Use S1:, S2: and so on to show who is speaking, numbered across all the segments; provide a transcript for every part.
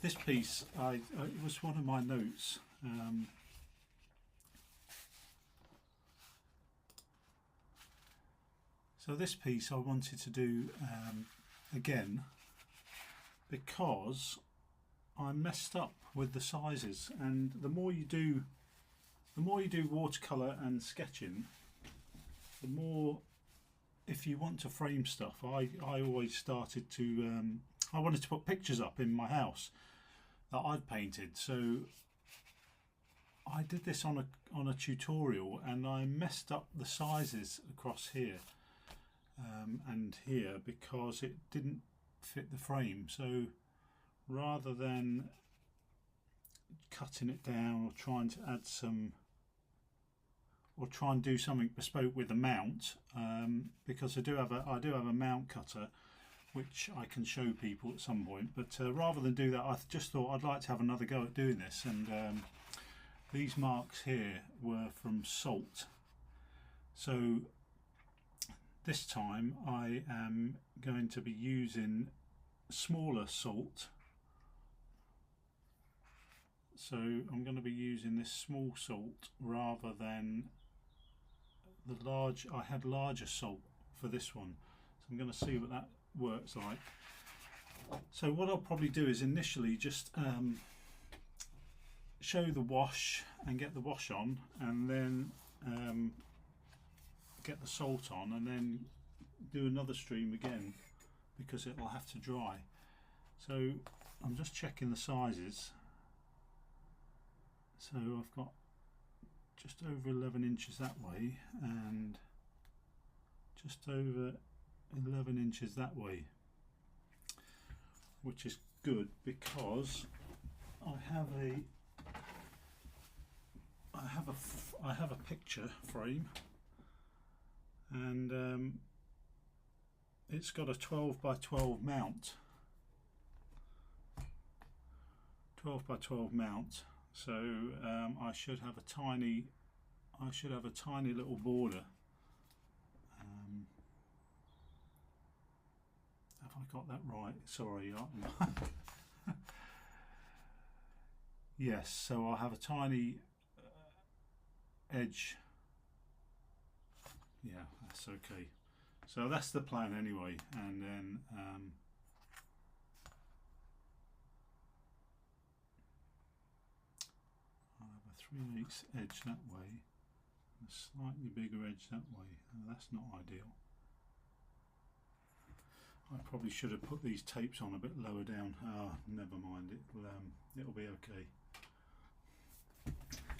S1: This piece, it was one of my notes. So this piece I wanted to do again because I messed up with the sizes, and the more you do watercolour and sketching, the more, if you want to frame stuff, I always started to I wanted to put pictures up in my house that I'd painted, so I did this on a tutorial, and I messed up the sizes across here and here because it didn't fit the frame. So rather than cutting it down or trying to add some, or try and do something bespoke with the mount, because I do have a mount cutter which I can show people at some point, but rather than do that, I just thought I'd like to have another go at doing this. And these marks here were from salt, so this time I am going to be using smaller salt. So I'm going to be using this small salt rather than the large. I had larger salt for this one, so I'm going to see what that works like. So what I'll probably do is initially just show the wash and get the wash on, and then get the salt on, and then do another stream again because it will have to dry. So I'm just checking the sizes. So I've got just over 11 inches that way and just over 11 inches that way, which is good because I have a picture frame, and it's got a 12 by 12 mount. 12 by 12 mount. So I should have a tiny little border. Have I got that right? Sorry. Yes, so I'll have a tiny edge. Yeah, that's okay. So that's the plan anyway, and then I'll have a 3/8 edge that way, and a slightly bigger edge that way. That's not ideal. I probably should have put these tapes on a bit lower down. Never mind, it'll be okay.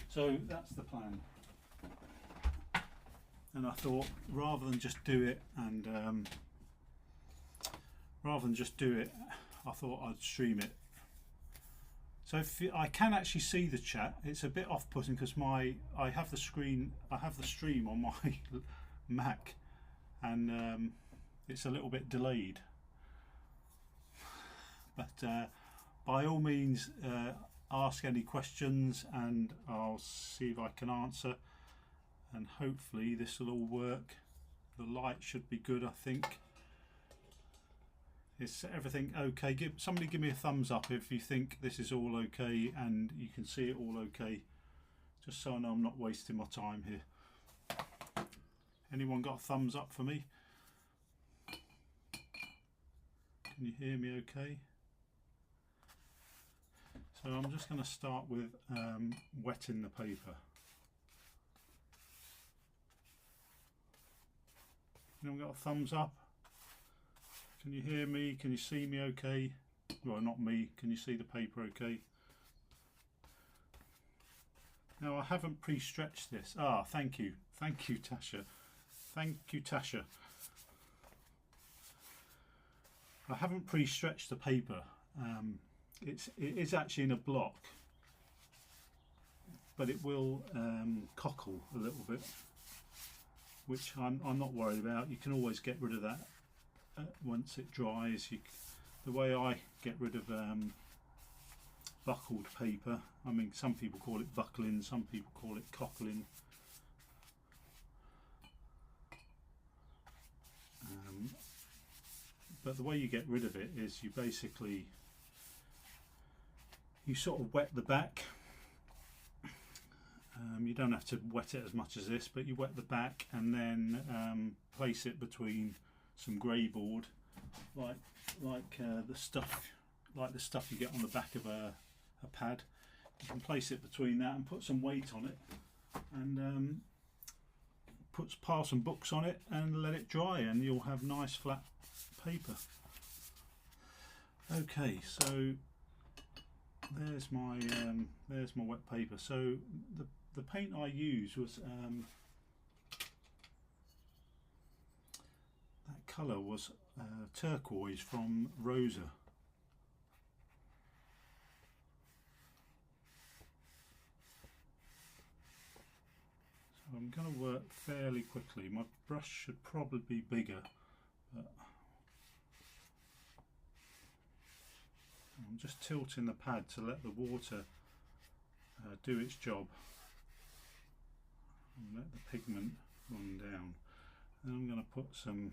S1: So that's the plan. And I thought, rather than just do it, I thought I'd stream it. So if I can actually see the chat, it's a bit off-putting because I have the stream on my Mac, and it's a little bit delayed. But by all means, ask any questions, and I'll see if I can answer. And hopefully this will all work. The light should be good, I think. Is everything okay? Somebody give me a thumbs up if you think this is all okay and you can see it all okay, just so I know I'm not wasting my time here. Anyone got a thumbs up for me? Can you hear me okay? So I'm just going to start with wetting the paper. Anyone got a thumbs up? Can you hear me? Can you see me okay? Well, not me. Can you see the paper okay? Now, I haven't pre-stretched this. Thank you. Thank you, Tasha. Thank you, Tasha. I haven't pre-stretched the paper. It is actually in a block, but it will cockle a little bit, which I'm not worried about. You can always get rid of that once it dries. The way I get rid of buckled paper, I mean, some people call it buckling, some people call it cockling. But the way you get rid of it is you basically you sort of wet the back. You don't have to wet it as much as this, but you wet the back and then place it between some grey board, like the stuff you get on the back of a pad. You can place it between that and put some weight on it, and pile some books on it and let it dry, and you'll have nice flat paper. Okay, so there's my wet paper. So the paint I used was that colour was turquoise from Rosa. So I'm going to work fairly quickly. My brush should probably be bigger, but I'm just tilting the pad to let the water do its job and let the pigment run down. Then I'm going to put some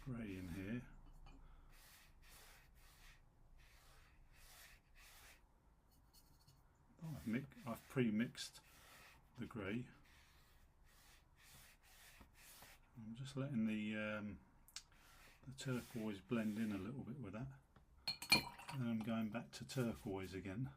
S1: grey in here. I've pre-mixed the grey. I'm just letting the turquoise blend in a little bit with that, and I'm going back to turquoise again.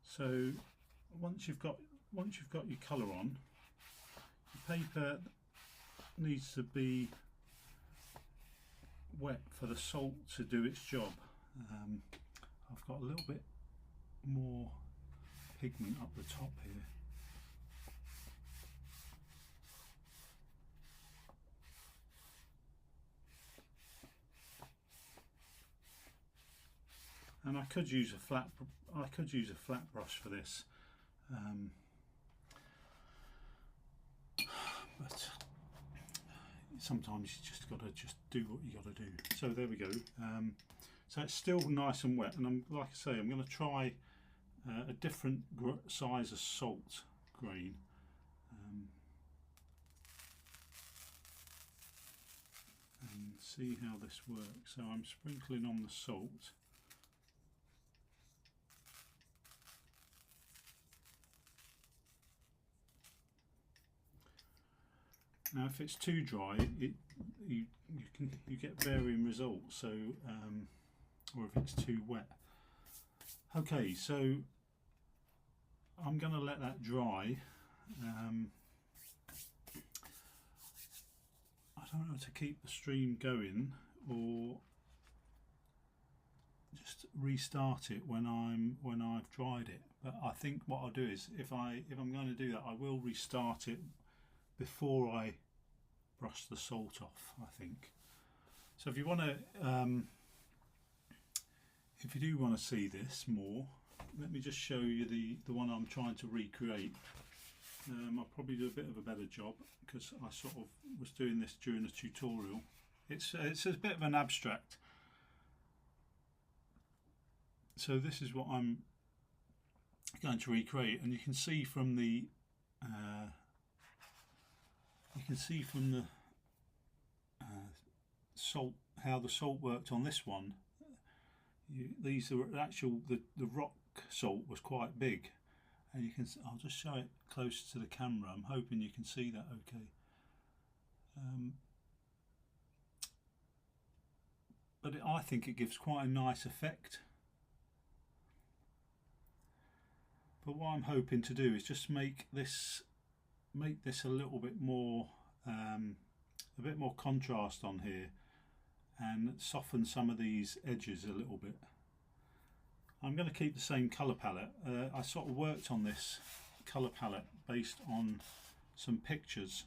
S1: So once you've got your colour on, the paper needs to be wet for the salt to do its job. I've got a little bit more pigment up the top here. And I could use a flat brush for this, but sometimes you just got to do what you got to do. So there we go. So it's still nice and wet, and like I say, I'm going to try a different size of salt grain. And see how this works. So I'm sprinkling on the salt. Now, if it's too dry, you get varying results. So, or if it's too wet. Okay, so I'm going to let that dry. I don't know how to keep the stream going, or just restart it when I've dried it. But I think what I'll do is, if I'm going to do that, I will restart it before I brush the salt off, I think. So if you want to, if you do want to see this more, let me just show you the one I'm trying to recreate. I'll probably do a bit of a better job because I sort of was doing this during a tutorial. It's a bit of an abstract. So this is what I'm going to recreate, and you can see from the salt, how the salt worked on this one. These are actual, the rock salt was quite big, and you can, I'll just show it closer to the camera. I'm hoping you can see that okay. But I think it gives quite a nice effect. But what I'm hoping to do is just make this a little bit more, a bit more contrast on here, and soften some of these edges a little bit. I'm going to keep the same colour palette. I sort of worked on this colour palette based on some pictures,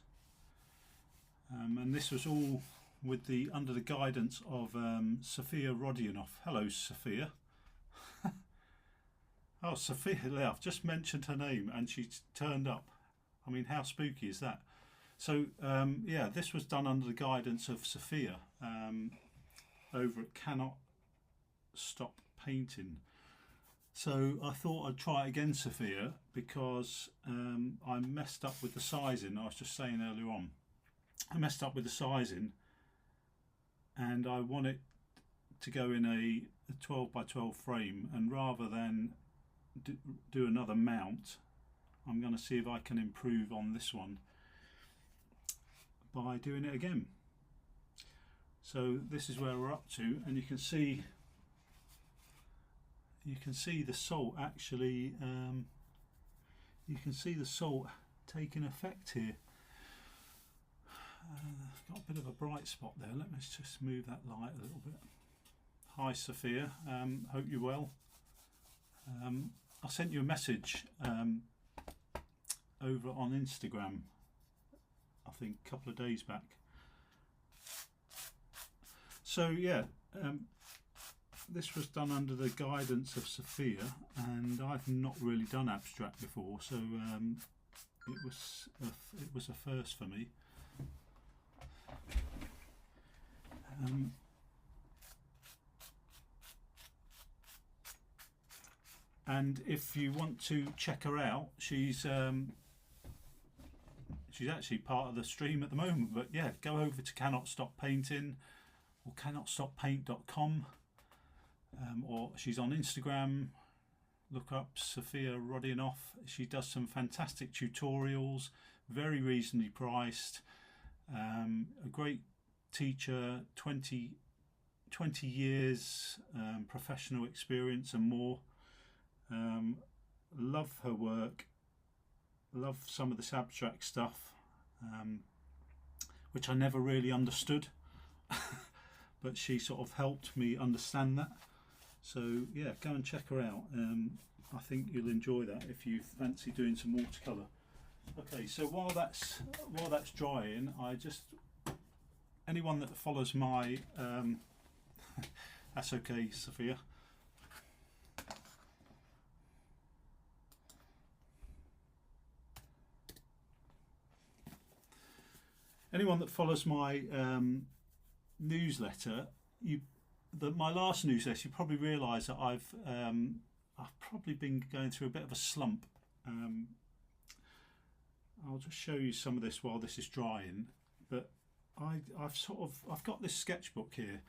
S1: and this was all with under the guidance of Sophia Rodionov. Hello, Sophia. Oh, Sophia, I've just mentioned her name and she's turned up. I mean, how spooky is that? So yeah, this was done under the guidance of Sophia over at Cannot Stop Painting. So I thought I'd try it again, Sophia, because I messed up with the sizing. I was just saying earlier on, I messed up with the sizing, and I want it to go in a 12 by 12 frame, and rather than do another mount, I'm going to see if I can improve on this one by doing it again. So this is where we're up to, and you can see the salt actually, you can see the salt taking effect here. Got a bit of a bright spot there. Let me just move that light a little bit. Hi Sophia, hope you're well. I sent you a message over on Instagram, I think a couple of days back. So yeah, this was done under the guidance of Sophia, and I've not really done abstract before, so it was a first for me. And if you want to check her out, she's actually part of the stream at the moment. But yeah, go over to Cannot Stop Painting or cannotstoppaint.com, or she's on Instagram. Look up Sophia Rodinoff. She does some fantastic tutorials, very reasonably priced. A great teacher, 20 years professional experience and more. Love her work, love some of this abstract stuff, which I never really understood, but she sort of helped me understand that. So yeah, go and check her out. I think you'll enjoy that if you fancy doing some watercolour. Okay, so while that's drying, anyone that follows my that's okay, Sophia. Anyone that follows my newsletter, my last newsletter, you probably realise that I've probably been going through a bit of a slump. I'll just show you some of this while this is drying. But I've got this sketchbook here,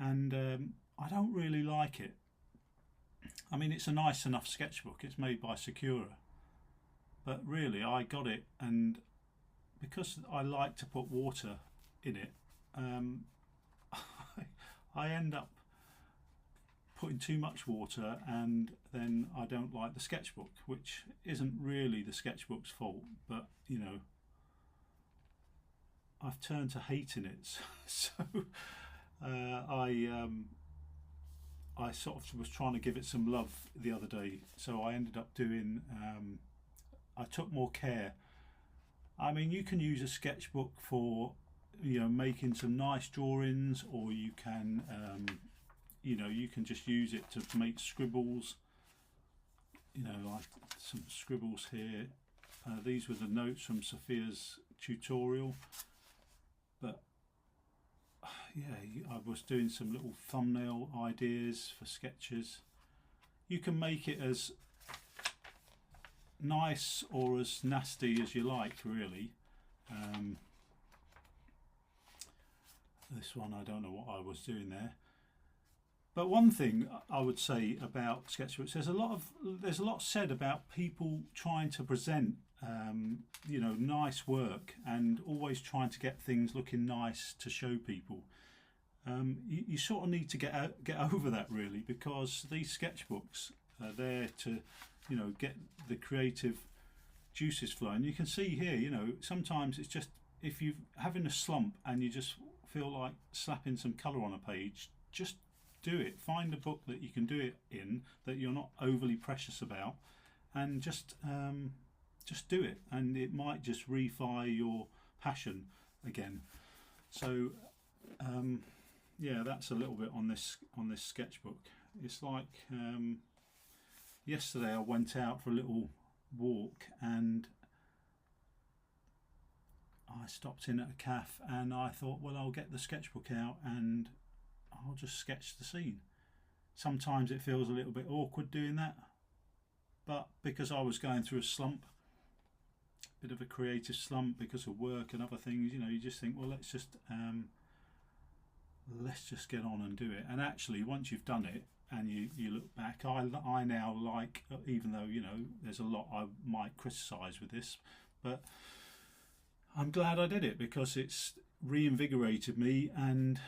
S1: and I don't really like it. I mean, it's a nice enough sketchbook. It's made by Sakura, but really, I got it, and because I like to put water in it, I end up putting too much water, and then I don't like the sketchbook, which isn't really the sketchbook's fault, but you know, I've turned to hating it. So I sort of was trying to give it some love the other day, so I ended up doing I took more care. I mean, you can use a sketchbook for, you know, making some nice drawings, or you can you know, you can just use it to make scribbles, you know, like some scribbles here. These were the notes from Sophia's tutorial, but yeah, I was doing some little thumbnail ideas for sketches. You can make it as nice or as nasty as you like, really. This one, I don't know what I was doing there. But one thing I would say about sketchbooks, there's a lot said about people trying to present you know, nice work, and always trying to get things looking nice to show people. You sort of need to get over that, really, because these sketchbooks are there to, you know, get the creative juices flowing. You can see here, you know, sometimes it's just, if you're having a slump and you just feel like slapping some colour on a page, just do it. Find a book that you can do it in, that you're not overly precious about, and just do it, and it might just refire your passion again. So yeah, that's a little bit on this sketchbook. It's like yesterday I went out for a little walk, and I stopped in at a cafe and I thought, well, I'll get the sketchbook out and I'll just sketch the scene. Sometimes it feels a little bit awkward doing that, but because I was going through a slump, bit of a creative slump because of work and other things, you know, you just think, well, let's just get on and do it. And actually, once you've done it and you look back, I now like, even though, you know, there's a lot I might criticise with this, but I'm glad I did it because it's reinvigorated me, and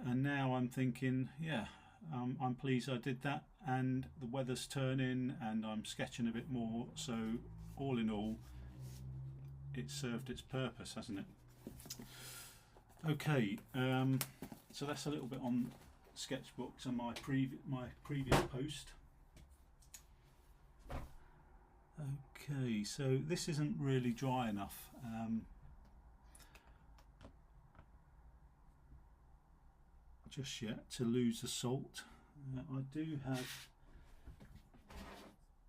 S1: now I'm thinking, yeah, I'm pleased I did that, and the weather's turning and I'm sketching a bit more, so all in all it served its purpose, hasn't it? Okay, so that's a little bit on sketchbooks and my previous post. Okay, so this isn't really dry enough. Just yet to lose the salt. I do have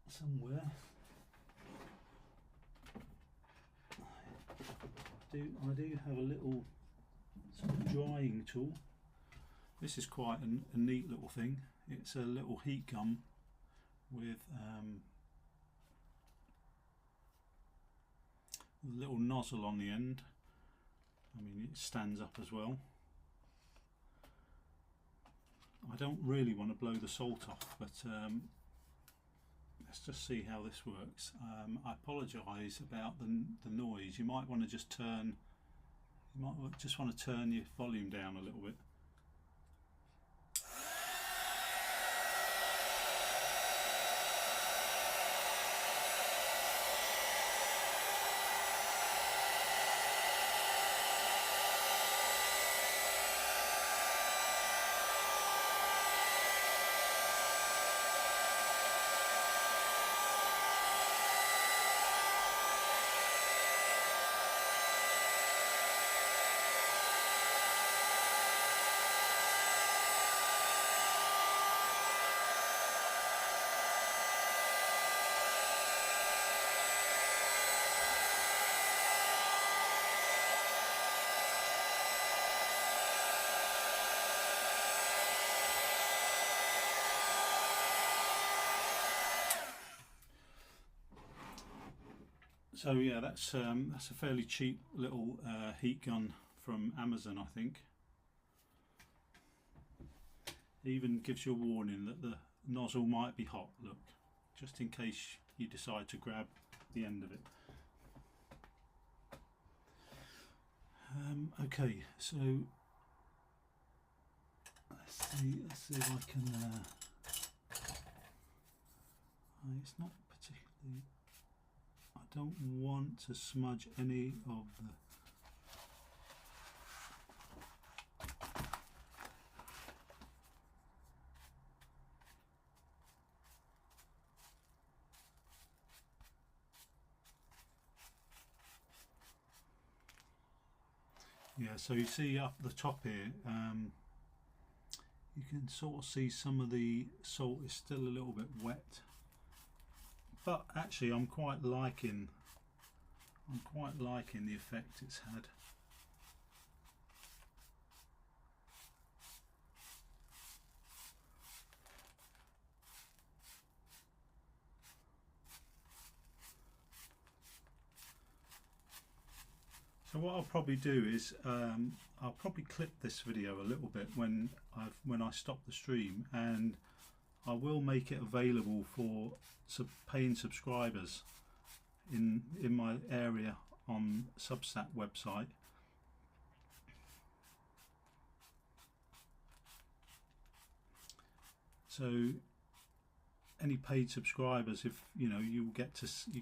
S1: somewhere. I do have a little sort of drying tool. This is quite a neat little thing. It's a little heat gun with a little nozzle on the end. I mean, it stands up as well. I don't really want to blow the salt off, but let's just see how this works. I apologise about the noise. You might want to just turn. You might just want to turn your volume down a little bit. So yeah, that's a fairly cheap little heat gun from Amazon, I think. It even gives you a warning that the nozzle might be hot, look, just in case you decide to grab the end of it. Okay, so let's see if I can. It's not particularly. I don't want to smudge any of the. Yeah, so you see up the top here, you can sort of see some of the salt is still a little bit wet. But actually, I'm quite liking the effect it's had. So what I'll probably do is I'll probably clip this video a little bit when I stop the stream, and I will make it available for paying subscribers in my area on Substack website. So any paid subscribers, if you know, you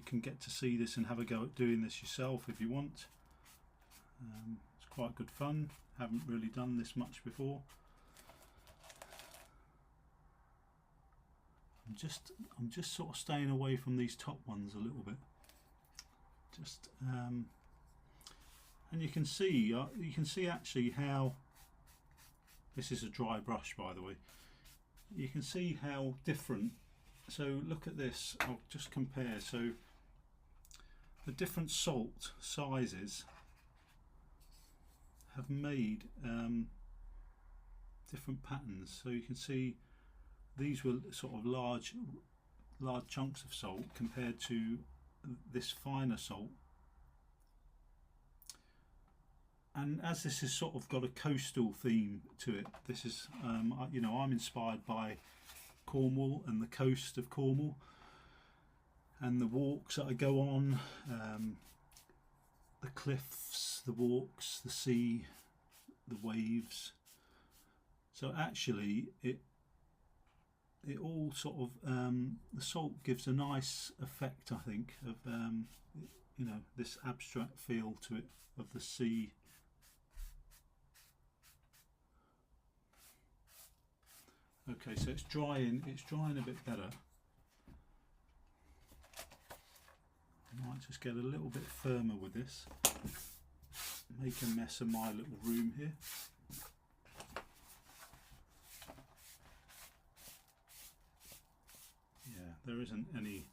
S1: can get to see this and have a go at doing this yourself if you want. It's quite good fun. Haven't really done this much before. I'm just sort of staying away from these top ones a little bit. Just and you can see actually how this is a dry brush, by the way. You can see how different. So look at this. I'll just compare. So the different salt sizes have made different patterns. So you can see these were sort of large chunks of salt compared to this finer salt. And as this has sort of got a coastal theme to it, this is, you know, I'm inspired by Cornwall and the coast of Cornwall and the walks that I go on, the cliffs, the walks, the sea, the waves. So actually it all sort of, the salt gives a nice effect, I think, of, you know, this abstract feel to it of the sea. Okay, so it's drying a bit better. I might just get a little bit firmer with this. Make a mess of my little room here. Yeah, there isn't any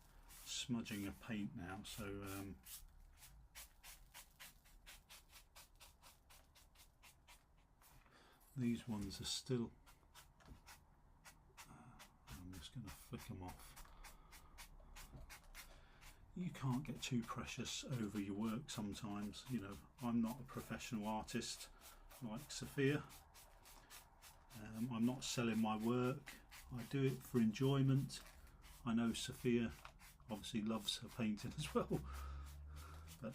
S1: smudging of paint now, so these ones are still, I'm just going to flick them off. You can't get too precious over your work sometimes. You know, I'm not a professional artist like Sophia. I'm not selling my work. I do it for enjoyment. I know Sophia obviously loves her painting as well, but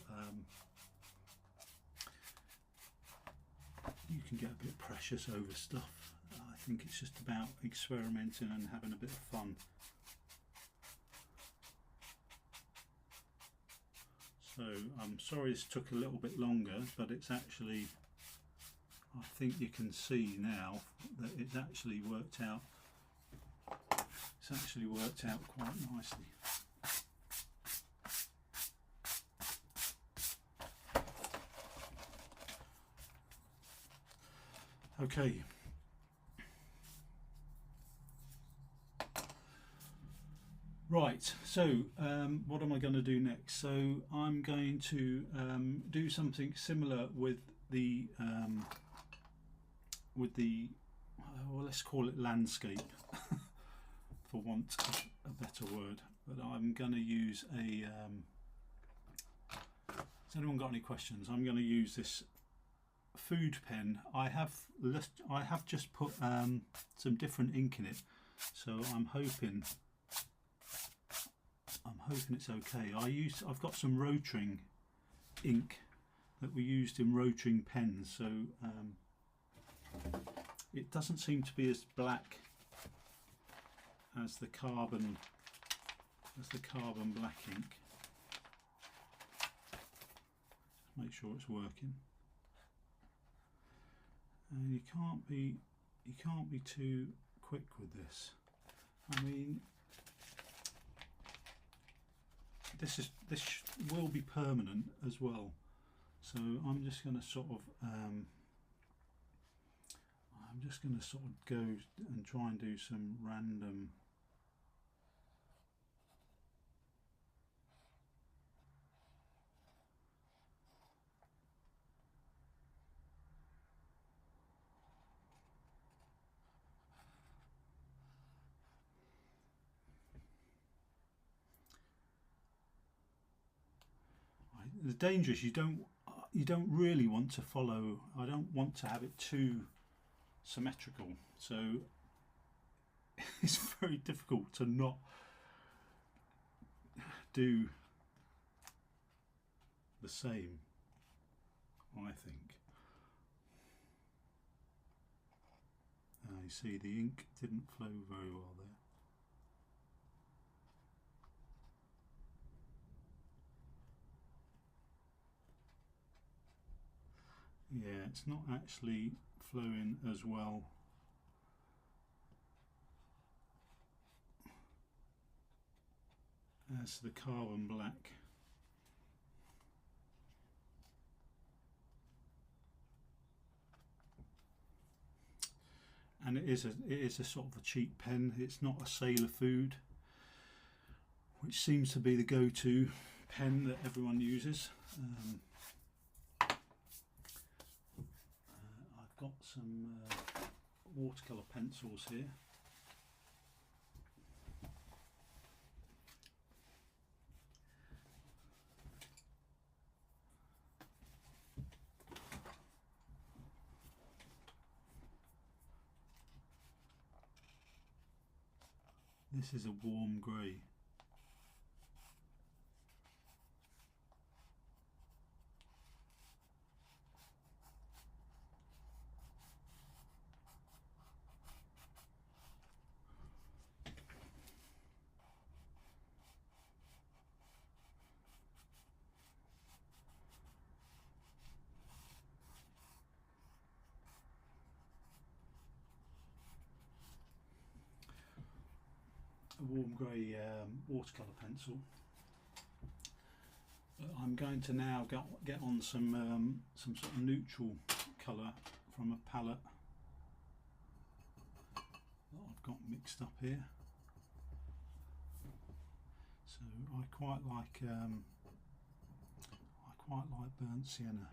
S1: you can get a bit precious over stuff. I think it's just about experimenting and having a bit of fun. So I'm sorry this took a little bit longer, but it's actually, I think you can see now that it's actually worked out. It's actually worked out quite nicely. Okay. Right, so what am I going to do next? So I'm going to do something similar with the well, let's call it landscape, for want of a better word. But I'm going to use a. Has anyone got any questions? I'm going to use this food pen. I have just put some different ink in it, so I'm hoping it's okay. I've got some Rotring ink that we used in Rotring pens, so it doesn't seem to be as black as the carbon black ink. Make sure it's working. And you can't be too quick with this. I mean, this will be permanent as well, so I'm just going to sort of go and try and do some random the danger is you don't really want to follow. I don't want to have it too symmetrical, so it's very difficult to not do the same, I think. You see the ink didn't flow very well there. Yeah, it's not actually flowing as well as the carbon black. And it is a sort of a cheap pen. It's not a Sailor Food, which seems to be the go-to pen that everyone uses. some watercolour pencils here. This is a warm grey. A warm grey watercolour pencil. I'm going to now get on some sort of neutral colour from a palette that I've got mixed up here. So I quite like burnt sienna.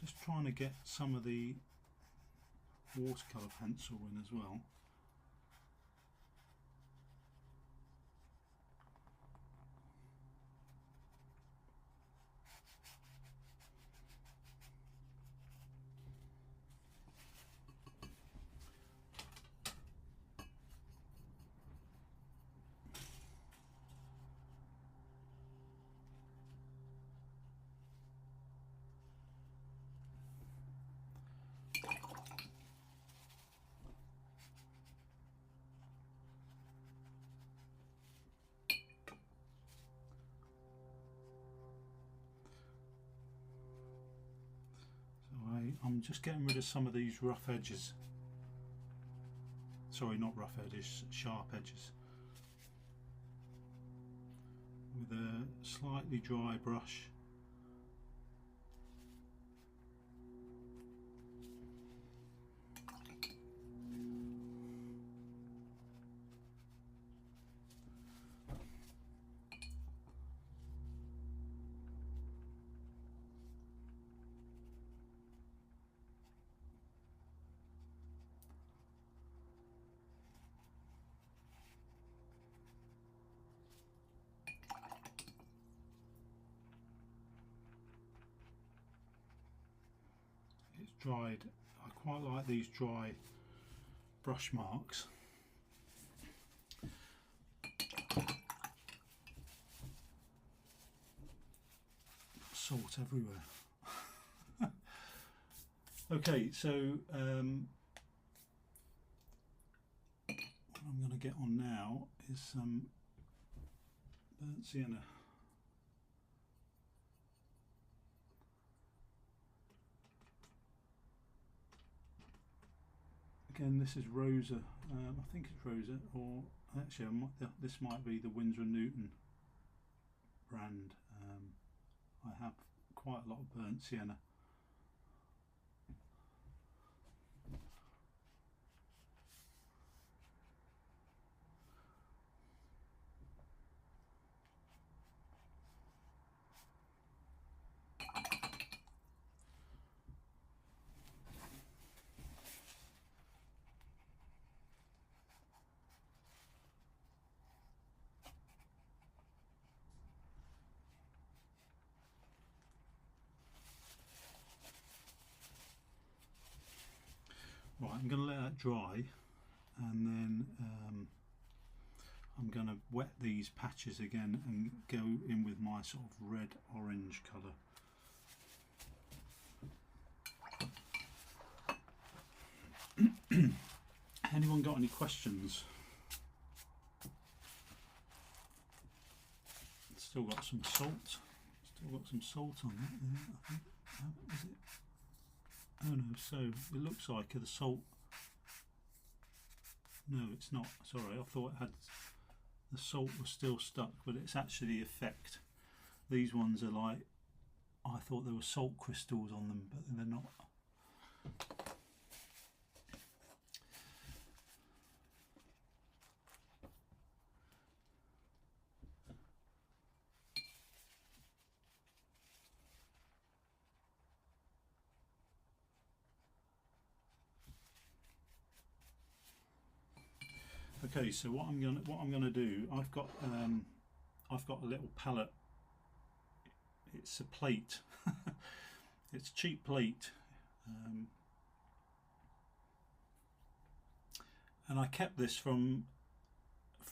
S1: Just trying to get some of the watercolour pencil in as well. I'm just getting rid of some of these rough edges. Sorry, not rough edges, sharp edges. With a slightly dry brush. It's dried. I quite like these dry brush marks. Salt everywhere. Okay, so what I'm going to get on now is some burnt sienna. Again, this is Rosa. I think it's Rosa, or actually, this might be the Winsor & Newton brand. I have quite a lot of burnt sienna. Right, I'm going to let that dry, and then I'm going to wet these patches again and go in with my sort of red-orange colour. Anyone got any questions? Still got some salt. Still got some salt on that there, I think. Is it? Oh no, so it looks like the salt. No, it's not. Sorry, I thought it had the salt was still stuck, but it's actually the effect. These ones are like, I thought there were salt crystals on them, but they're not. Okay, so what I'm gonna do, I've got a little palette. It's a plate. It's a cheap plate, and I kept this from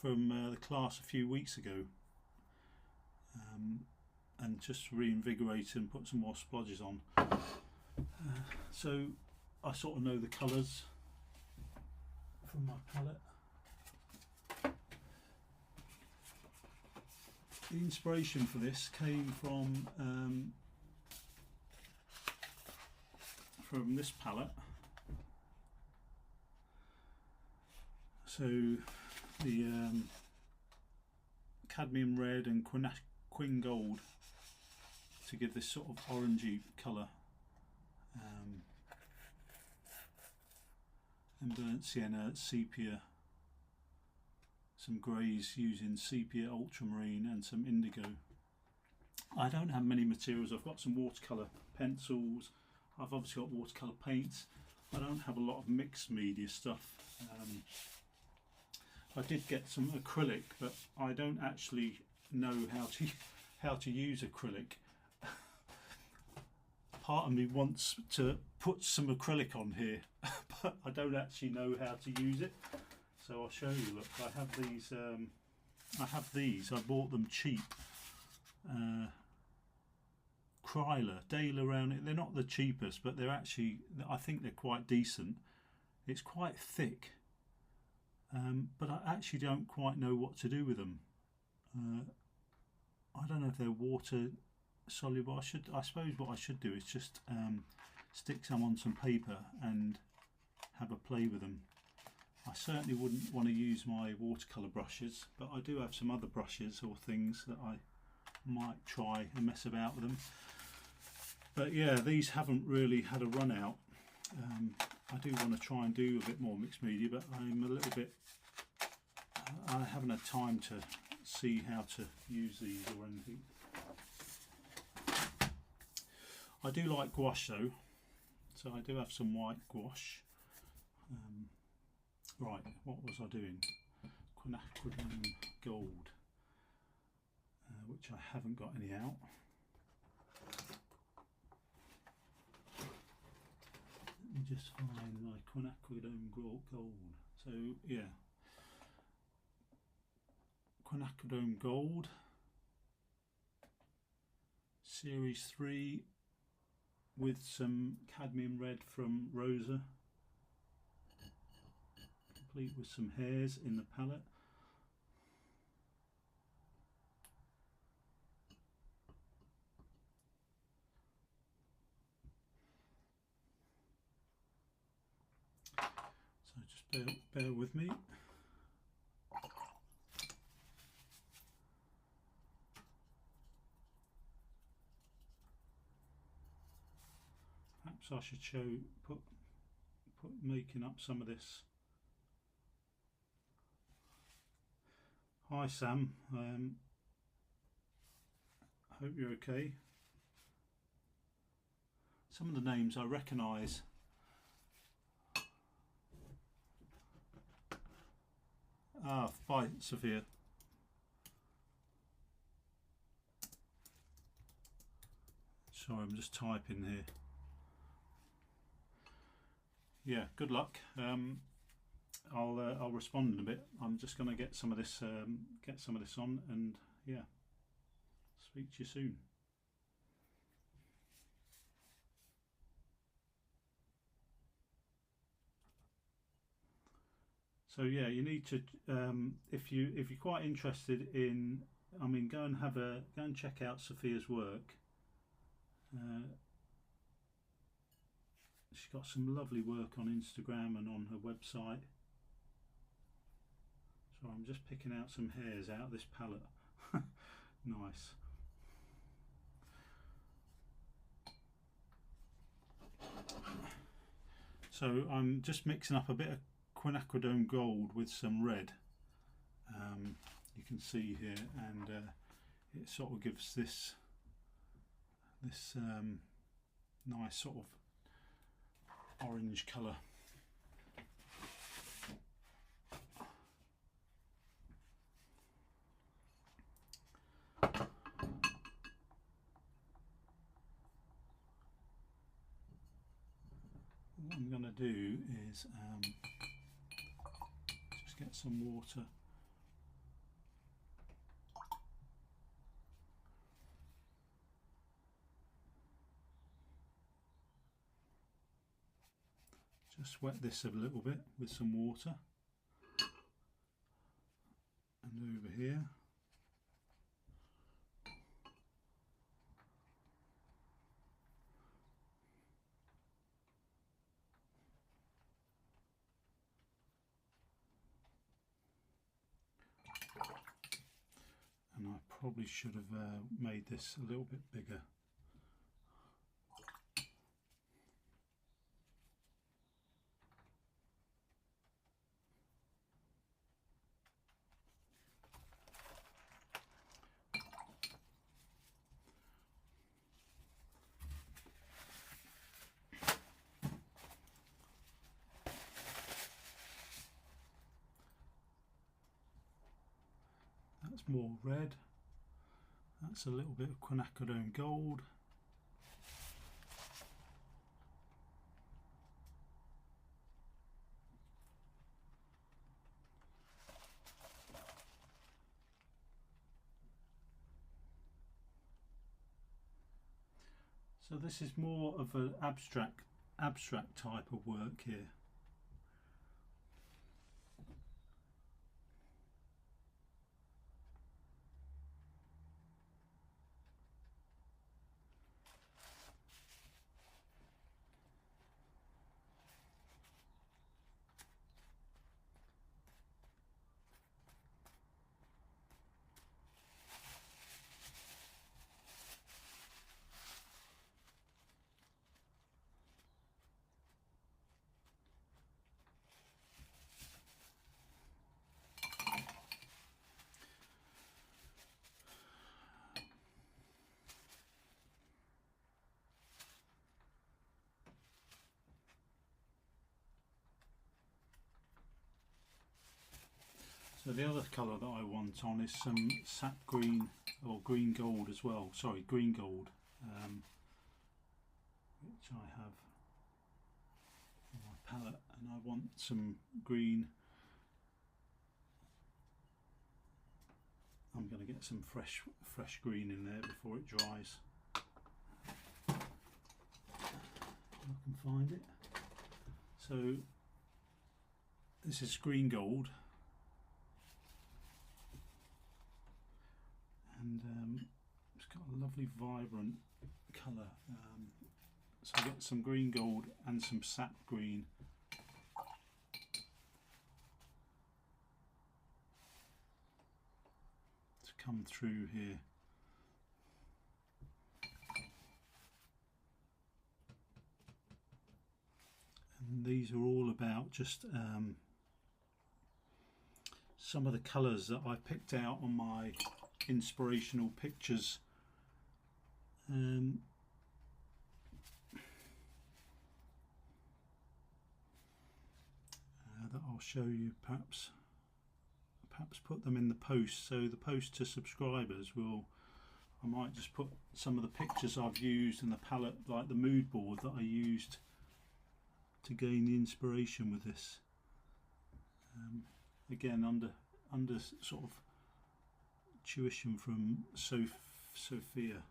S1: the class a few weeks ago, and just reinvigorated and put some more splodges on. So I sort of know the colours from my palette. The inspiration for this came from this palette. So the cadmium red and quin gold to give this sort of orangey colour, and burnt sienna, sepia, some greys using sepia, ultramarine and some indigo. I don't have many materials. I've got some watercolour pencils, I've obviously got watercolour paints. I don't have a lot of mixed media stuff. I did get some acrylic, but I don't actually know how to use acrylic. Part of me wants to put some acrylic on here, but I don't actually know how to use it. So I'll show you. Look, I have these. I bought them cheap. Kryler, Dale around it. They're not the cheapest, but they're actually, I think they're quite decent. It's quite thick, but I actually don't quite know what to do with them. I don't know if they're water soluble. I suppose what I should do is just stick some on some paper and have a play with them. I certainly wouldn't want to use my watercolour brushes, but I do have some other brushes or things that I might try and mess about with them. But yeah, these haven't really had a run out. I do want to try and do a bit more mixed media, but I'm a little bit, I haven't had time to see how to use these or anything. I do like gouache though, so I do have some white gouache. Right, what was I doing? Quinacridone gold, which I haven't got any out. Let me just find my quinacridone gold. So yeah, quinacridone gold, series 3, with some cadmium red from Rosa, complete with some hairs in the palette. So just bear with me. Perhaps I should put making up some of this. Hi Sam, hope you're okay. Some of the names I recognise. Ah, bye Sophia. Sorry, I'm just typing here. Yeah, good luck. I'll respond in a bit. I'm just going to get some of this on, and yeah, speak to you soon. So yeah, you need to if you're quite interested in, I mean, go and check out Sophia's work. She's got some lovely work on Instagram and on her website. So I'm just picking out some hairs out of this palette. Nice. So I'm just mixing up a bit of quinacridone gold with some red. You can see here, and it sort of gives this nice sort of orange colour. What I'm going to do is just get some water. Just wet this a little bit with some water, and over here. And I probably should have made this a little bit bigger. That's more red. That's a little bit of quinacridone gold. So this is more of an abstract type of work here. So the other colour that I want on is some sap green, or green gold as well, sorry, green gold, which I have on my palette, and I want some green. I'm going to get some fresh green in there before it dries. If I can find it. So this is green gold. And it's got a lovely vibrant colour, so I get some green gold and some sap green. To come through here. And these are all about just some of the colours that I picked out on my inspirational pictures. That I'll show you, perhaps put them in the post. So the post to subscribers I might just put some of the pictures I've used in the palette, like the mood board that I used to gain the inspiration with this. Again, under sort of tuition from Sophia.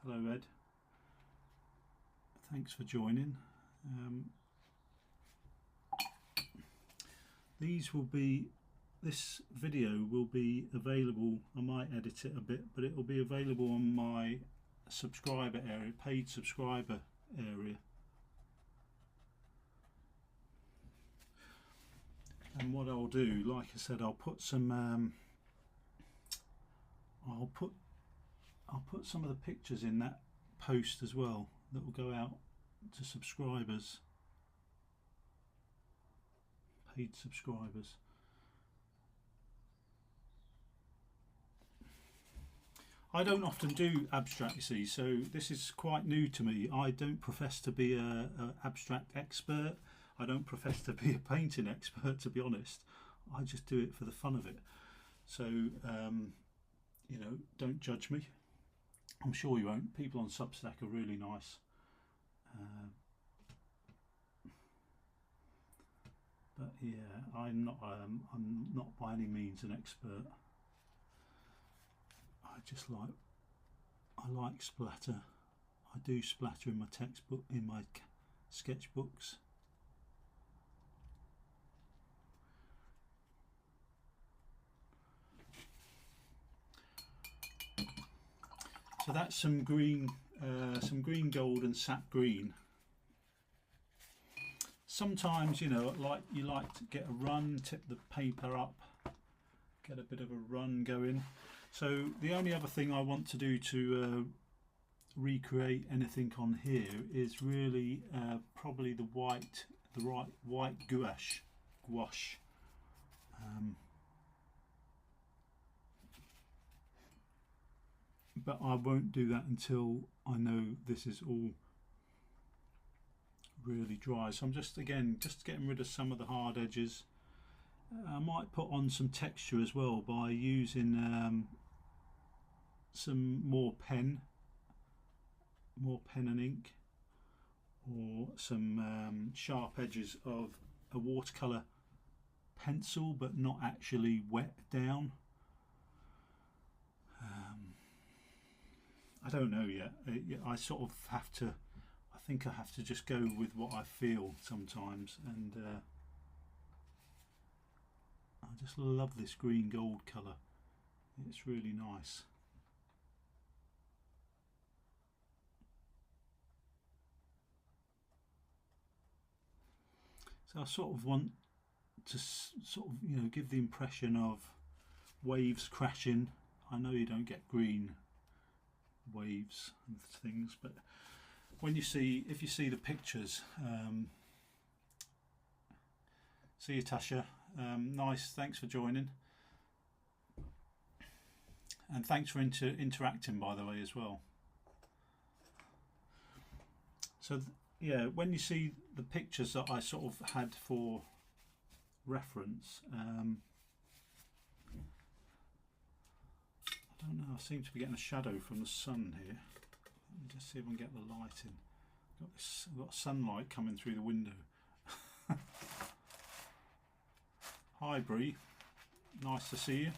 S1: Hello Ed, thanks for joining. This video will be available, I might edit it a bit, but it will be available on my subscriber area, paid subscriber area. And what I'll do, like I said, I'll put some I'll put some of the pictures in that post as well that will go out to subscribers, paid subscribers. I don't often do abstract, you see, so this is quite new to me. I don't profess to be a abstract expert. I don't profess to be a painting expert, to be honest. I just do it for the fun of it. So, you know, don't judge me. I'm sure you won't. People on Substack are really nice. But yeah, I'm not by any means an expert. I like splatter. I do splatter in my textbook, in my sketchbooks. So that's some green gold and sap green. Sometimes, you know, you like to get a run, tip the paper up, get a bit of a run going. So the only other thing I want to do to recreate anything on here is really probably the white gouache. But I won't do that until I know this is all really dry. So I'm just getting rid of some of the hard edges. I might put on some texture as well by using some more pen and ink, or some sharp edges of a watercolour pencil, but not actually wet down. I don't know yet. I sort of have to, I think I have to just go with what I feel sometimes, and I just love this green gold colour. It's really nice. So I sort of want to give the impression of waves crashing. I know you don't get green waves and things, but if you see the pictures, see you, Tasha. Nice, thanks for joining, and thanks for interacting, by the way, as well. So yeah, when you see the pictures that I sort of had for reference, I don't know, I seem to be getting a shadow from the sun here. Let me just see if I can get the light in. I've got sunlight coming through the window. Hi Bree, nice to see you.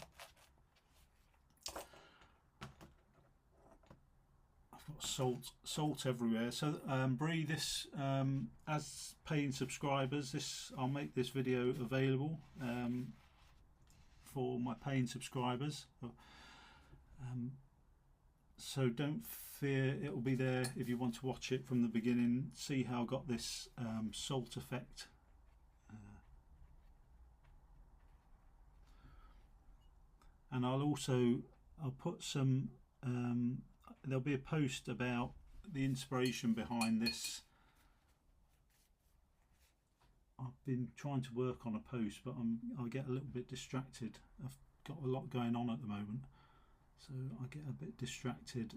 S1: I've got salt everywhere. So Bree, this as paying subscribers, I'll make this video available for my paying subscribers. So don't fear, it will be there if you want to watch it from the beginning. See how I got this salt effect. And I'll put some, there'll be a post about the inspiration behind this. I've been trying to work on a post, but I get a little bit distracted. I've got a lot going on at the moment, so I get a bit distracted.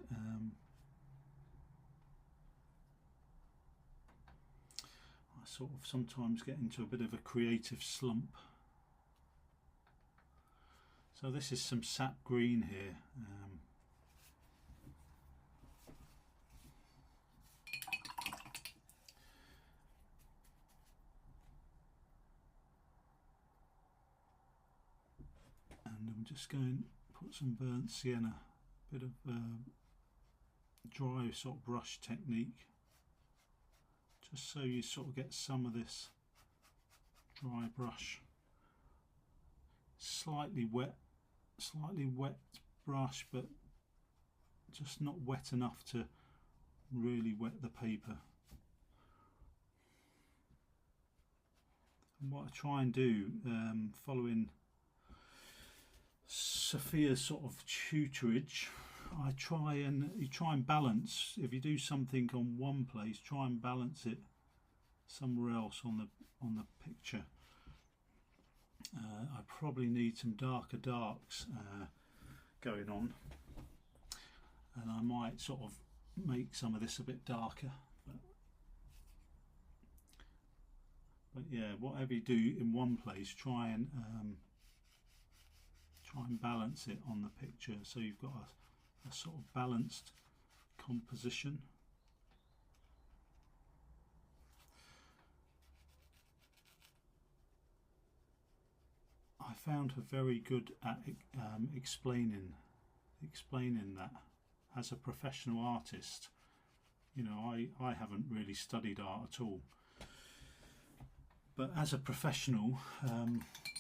S1: I sort of sometimes get into a bit of a creative slump. So this is some sap green here. And I'm just going to put some burnt sienna, a bit of dry sort of brush technique, just so you sort of get some of this dry brush. Slightly wet brush, but just not wet enough to really wet the paper. what I try and do, following Sophia's sort of tutorage, you try and balance. If you do something on one place, try and balance it somewhere else on the picture. I probably need some darker darks going on, and I might sort of make some of this a bit darker. But yeah, whatever you do in one place, try and balance it on the picture, so you've got a sort of balanced composition. I found her very good at explaining that as a professional artist. You know, I haven't really studied art at all, but as a professional,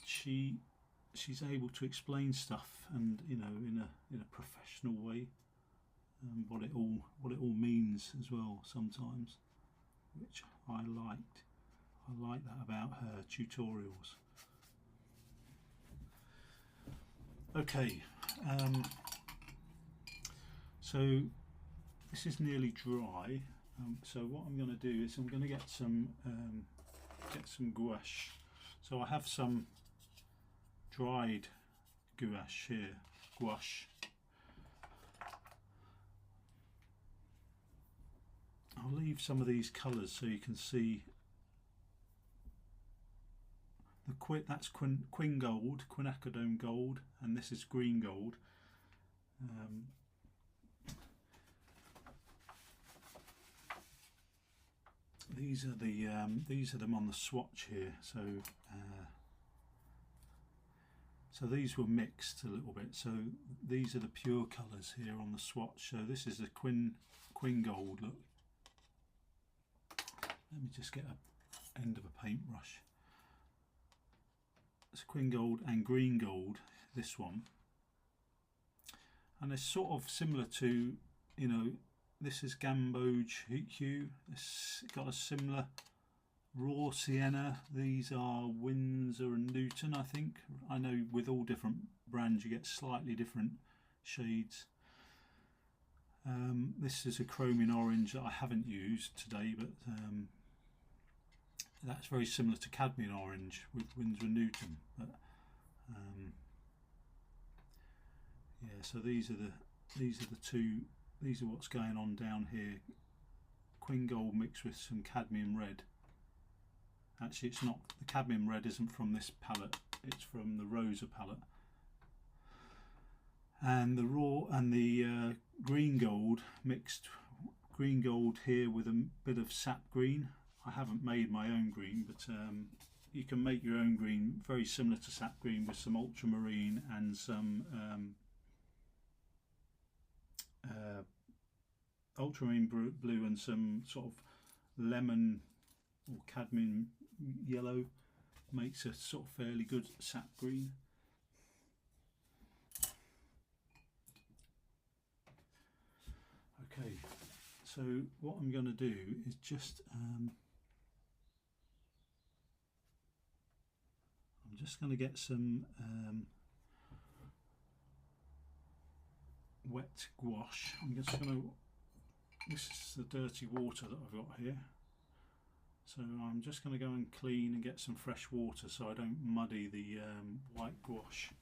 S1: she's able to explain stuff, and you know, in a professional way, what it all means as well sometimes, which I liked. I like that about her tutorials. Okay, so this is nearly dry. So what I'm going to do is I'm going to get some gouache. So I have some dried gouache here. I'll leave some of these colours so you can see. That's quin gold, quinacridone gold, and this is green gold. These are them on the swatch here. So these were mixed a little bit. So these are the pure colours here on the swatch. So this is the quin gold. Look, let me just get a end of a paintbrush. It's quin gold and green gold, this one, and it's sort of similar to, you know, this is gamboge hue. It's got a similar raw sienna. These are Windsor and Newton, I think. I know with all different brands you get slightly different shades. This is a chromium orange that I haven't used today, but that's very similar to cadmium orange with Windsor and Newton. But yeah, so these are the two. These are what's going on down here. Quin gold mixed with some cadmium red. Actually, it's not. The cadmium red isn't from this palette. It's from the Rosa palette. And the raw and the green gold mixed. Green gold here with a bit of sap green. I haven't made my own green, but you can make your own green very similar to sap green with some ultramarine and some ultramarine blue and some sort of lemon or cadmium yellow. Makes a sort of fairly good sap green. Okay, so what I'm going to do is just I'm just going to get some wet gouache. I'm just going to, this is the dirty water that I've got here, so I'm just going to go and clean and get some fresh water so I don't muddy the white gouache.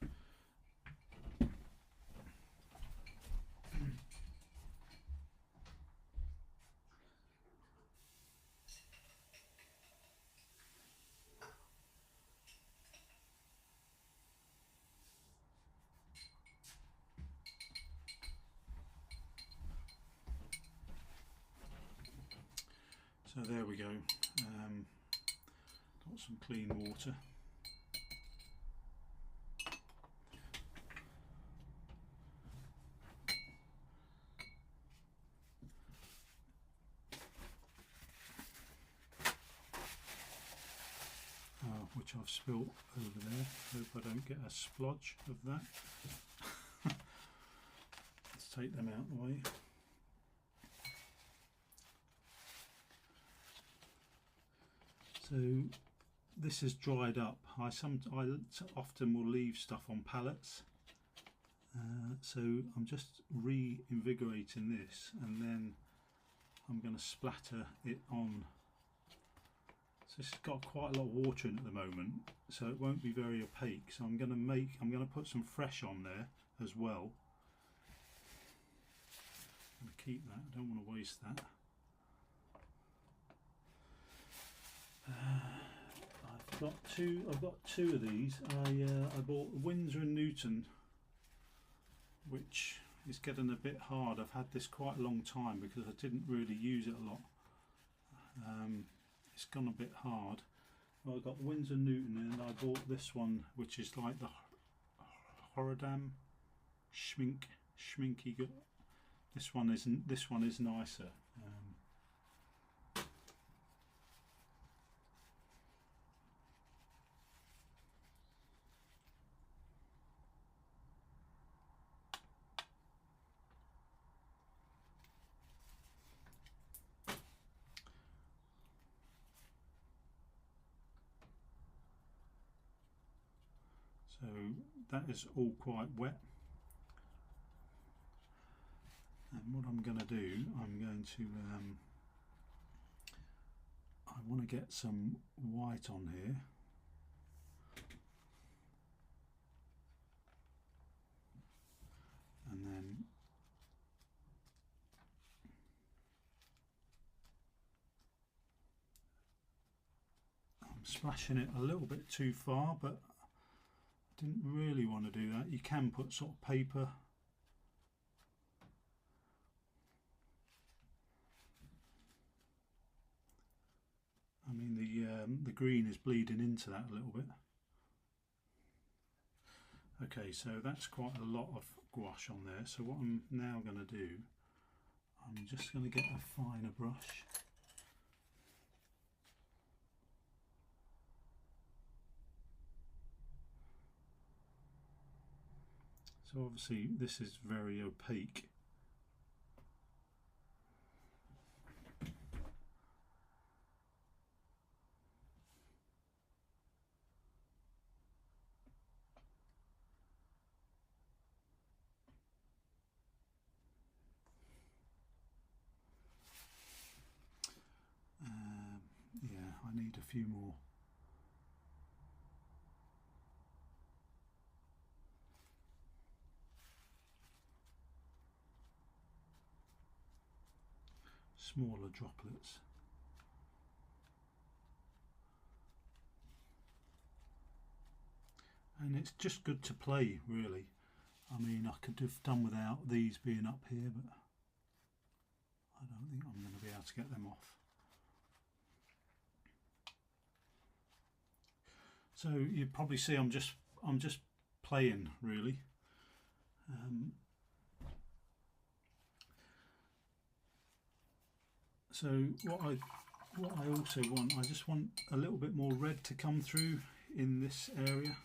S1: So there we go, got some clean water. Which I've spilt over there. Hope I don't get a splodge of that. Let's take them out of the way. So this has dried up. I often will leave stuff on pallets, so I'm just reinvigorating this, and then I'm going to splatter it on. So it's got quite a lot of water in at the moment, so it won't be very opaque. So I'm going to put some fresh on there as well. I'm going to keep that. I don't want to waste that. I've got two of these. I bought Winsor and Newton, which is getting a bit hard. I've had this quite a long time because I didn't really use it a lot. It's gone a bit hard. Well, I got Winsor Newton, and I bought this one, which is like the Horodam Schminky. This one is nicer. So that is all quite wet, and what I'm going to do, I want to get some white on here, and then I'm splashing it a little bit too far, but didn't really want to do that. You can put sort of paper. I mean, the green is bleeding into that a little bit. Okay, so that's quite a lot of gouache on there. So what I'm now going to do, I'm just going to get a finer brush. So obviously this is very opaque. Yeah, I need a few more. Smaller droplets. And it's just good to play, really. I mean, I could have done without these being up here, but I don't think I'm going to be able to get them off. So you probably see I'm just playing, really. So what I also want, I just want a little bit more red to come through in this area.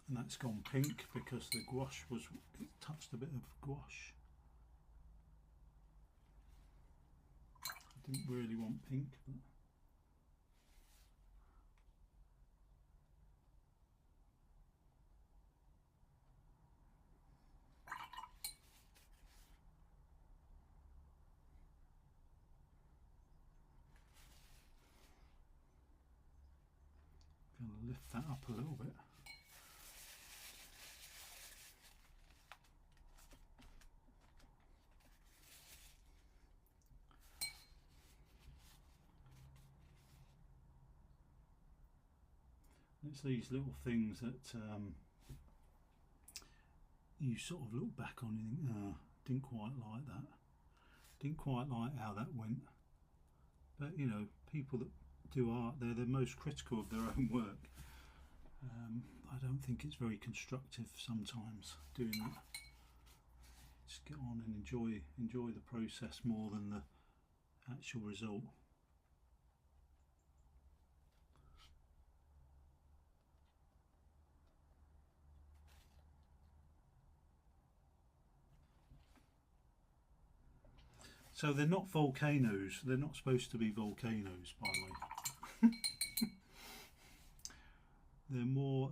S1: And that's gone pink because the gouache it touched a bit of gouache. I didn't really want pink, but I'm going to lift that up a little bit. It's these little things that you sort of look back on and think, oh, didn't quite like that. Didn't quite like how that went. But you know, people that do art, they're the most critical of their own work. I don't think it's very constructive sometimes doing that. Just get on and enjoy the process more than the actual result. So they're not volcanoes. They're not supposed to be volcanoes, by the way. They're more.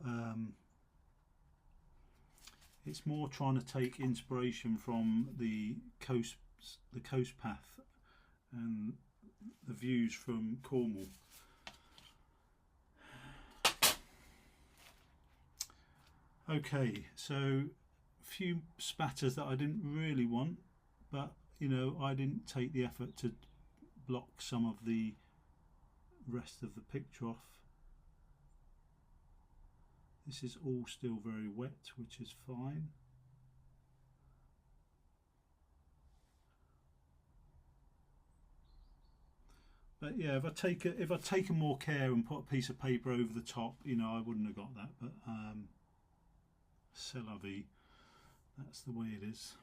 S1: It's more trying to take inspiration from the coast path and the views from Cornwall. Okay, so a few spatters that I didn't really want, but you know, I didn't take the effort to block some of the rest of the picture off. This is all still very wet, which is fine. But yeah, if I take more care and put a piece of paper over the top, you know, I wouldn't have got that. But c'est la vie. That's the way it is.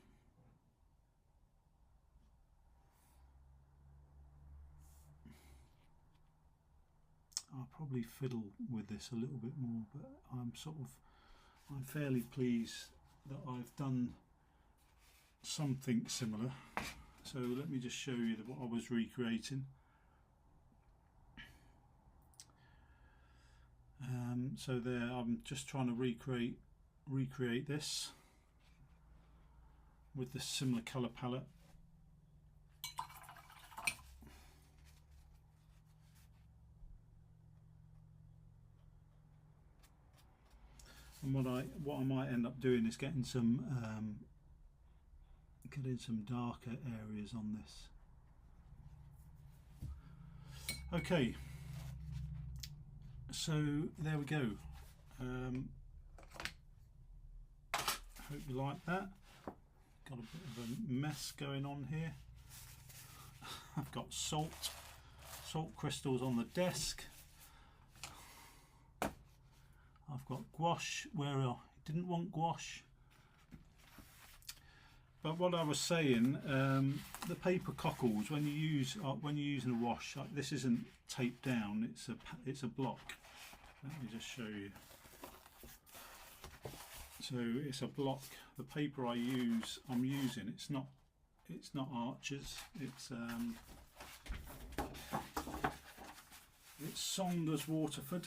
S1: I'll probably fiddle with this a little bit more, but I'm fairly pleased that I've done something similar. So let me just show you what I was recreating. So there, I'm just trying to recreate this with this similar colour palette. And what I might end up doing is getting some darker areas on this. Okay, so there we go. Hope you like that. Got a bit of a mess going on here. I've got salt crystals on the desk. I've got gouache where I didn't want gouache. But what I was saying, the paper cockles, when you're using a wash, this isn't taped down. It's a block. Let me just show you. So it's a block. The paper I'm using. It's not Arches. It's Saunders Waterford.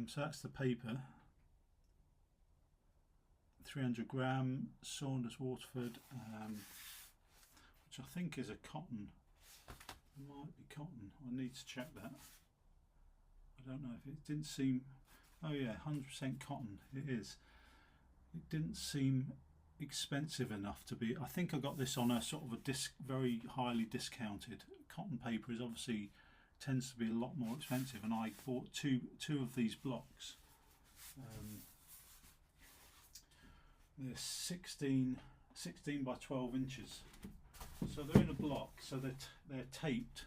S1: So that's the paper. 300 gram Saunders Waterford, which I think is a cotton. It might be cotton. I need to check that. I don't know if it didn't seem. Oh yeah, 100% cotton. It is. It didn't seem expensive enough to be. I think I got this on a sort of a very highly discounted. Cotton paper is obviously tends to be a lot more expensive, and I bought two of these blocks. They're 16 by 12 inches, so they're in a block, so they're taped,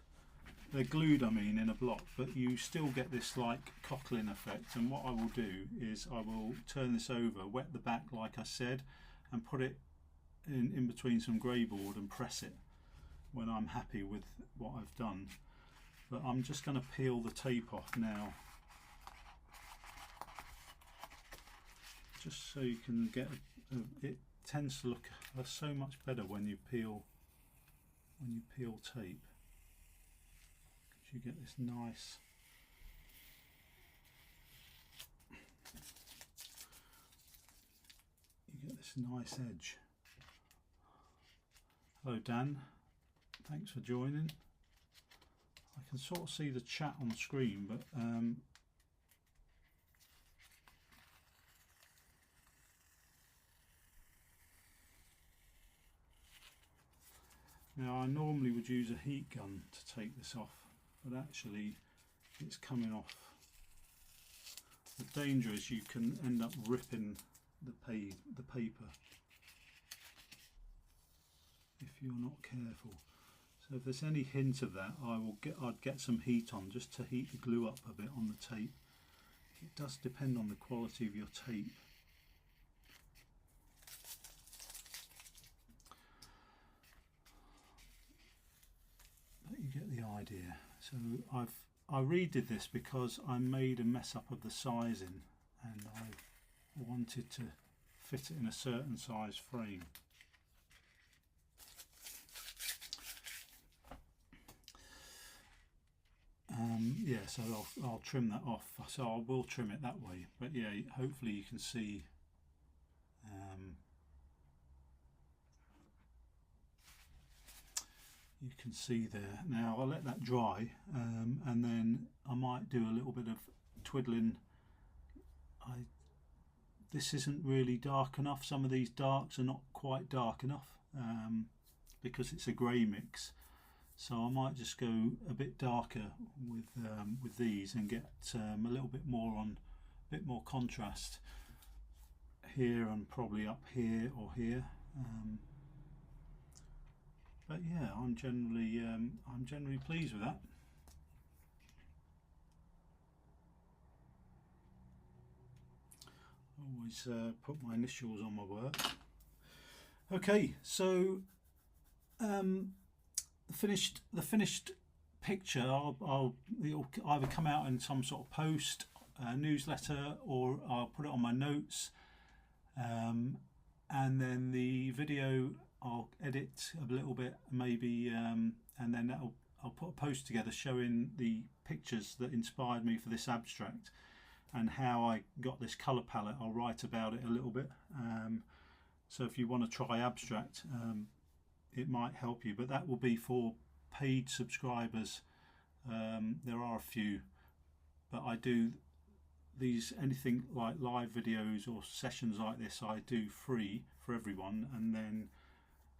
S1: they're glued, I mean, in a block, but you still get this like cockling effect. And what I will do is I will turn this over, wet the back like I said, and put it in between some grey board and press it when I'm happy with what I've done. But I'm just going to peel the tape off now, just so you can get it tends to look so much better when you peel tape, because you get this nice edge. Hello Dan, thanks for joining. I can sort of see the chat on the screen, but now I normally would use a heat gun to take this off, but actually it's coming off. The danger is you can end up ripping the paper if you're not careful. So if there's any hint of that, I'd get some heat on, just to heat the glue up a bit on the tape. It does depend on the quality of your tape. But you get the idea. So I redid this because I made a mess up of the sizing, and I wanted to fit it in a certain size frame. Yeah, so I'll trim that off. So I will trim it that way. But yeah, hopefully you can see. You can see there. Now I'll let that dry, and then I might do a little bit of twiddling. This isn't really dark enough. Some of these darks are not quite dark enough, because it's a grey mix. So I might just go a bit darker with these and get a little bit more contrast here, and probably up here or here. But yeah, I'm generally pleased with that. Always put my initials on my work. Okay, so the finished picture, it'll either come out in some sort of post, newsletter, or I'll put it on my notes, and then the video I'll edit a little bit maybe, and then I'll put a post together showing the pictures that inspired me for this abstract and how I got this colour palette. I'll write about it a little bit, so if you want to try abstract, it might help you, but that will be for paid subscribers. There are a few, but I do these, anything like live videos or sessions like this, I do free for everyone, and then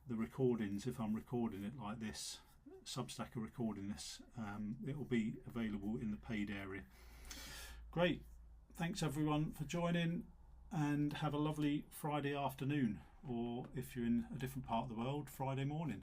S1: the recordings, if I'm recording it like this, Substack are recording this, it will be available in the paid area. Great, thanks everyone for joining, and have a lovely Friday afternoon, or if you're in a different part of the world, Friday morning.